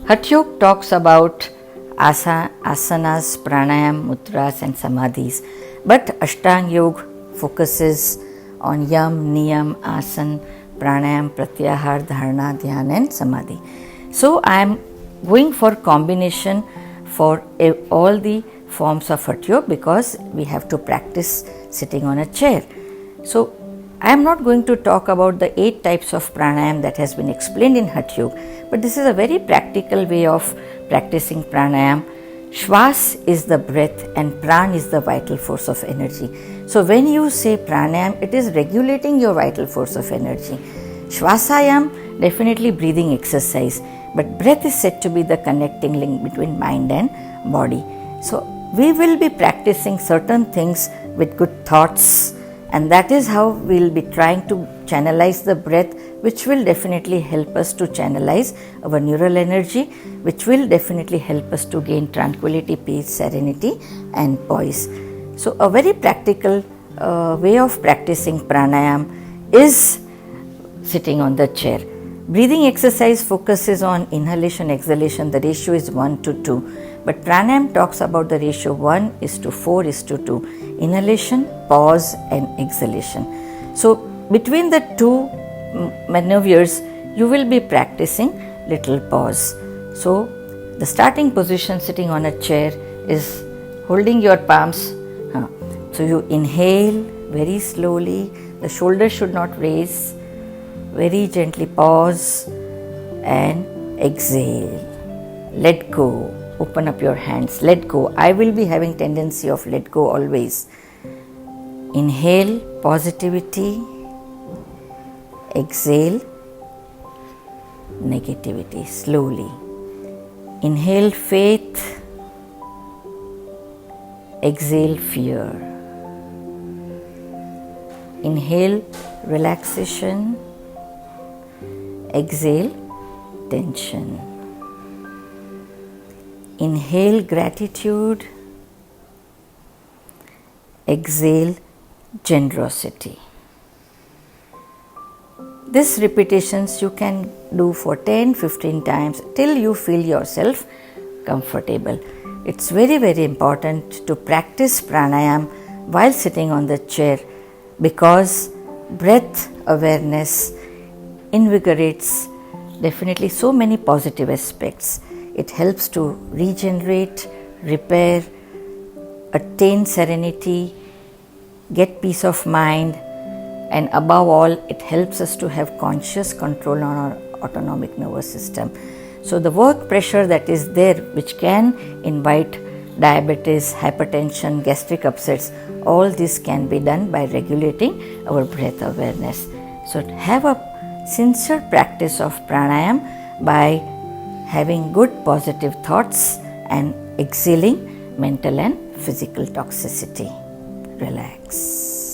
Hatha Yoga talks about asanas, pranayam, mudras and samadhis, but Ashtanga Yoga focuses on yam, niyam, asan, pranayam, pratyahar, dharana, dhyan and samadhi. So I am going for combination for all the forms of Hatha Yoga because we have to practice sitting on a chair. So I am not going to talk about the 8 types of pranayam that has been explained in Hatha Yoga, but this is a very practical way of practicing pranayam. Shwas is the breath and pran is the vital force of energy. So when you say pranayam, it is regulating your vital force of energy. Shvasayam, definitely breathing exercise, but breath is said to be the connecting link between mind and body. So we will be practicing certain things with good thoughts, and that is how we will be trying to channelize the breath, which will definitely help us to channelize our neural energy, which will definitely help us to gain tranquility, peace, serenity and poise. So a very practical way of practicing pranayam is sitting on the chair. Breathing exercise focuses on inhalation, exhalation. The ratio is 1:2. But pranayam talks about the ratio 1:4:2. Inhalation, pause and exhalation. So between the two maneuvers, you will be practicing little pause. So the starting position sitting on a chair is holding your palms. So you inhale very slowly. The shoulders should not raise. Very gently pause and exhale. Let go. Open up your hands. Let go. I will be having tendency of let go always. Inhale positivity. Exhale negativity slowly. Inhale faith. Exhale fear. Inhale relaxation. Exhale tension. Inhale gratitude. Exhale generosity. These repetitions you can do for 10-15 times till you feel yourself comfortable. It's very, very important to practice pranayam while sitting on the chair because breath awareness invigorates definitely so many positive aspects. It helps to regenerate, repair, attain serenity, get peace of mind, and above all, it helps us to have conscious control on our autonomic nervous system. So the work pressure that is there, which can invite diabetes, hypertension, gastric upsets, all this can be done by regulating our breath awareness. So have a sincere practice of pranayam by having good positive thoughts and exhaling mental and physical toxicity. Relax.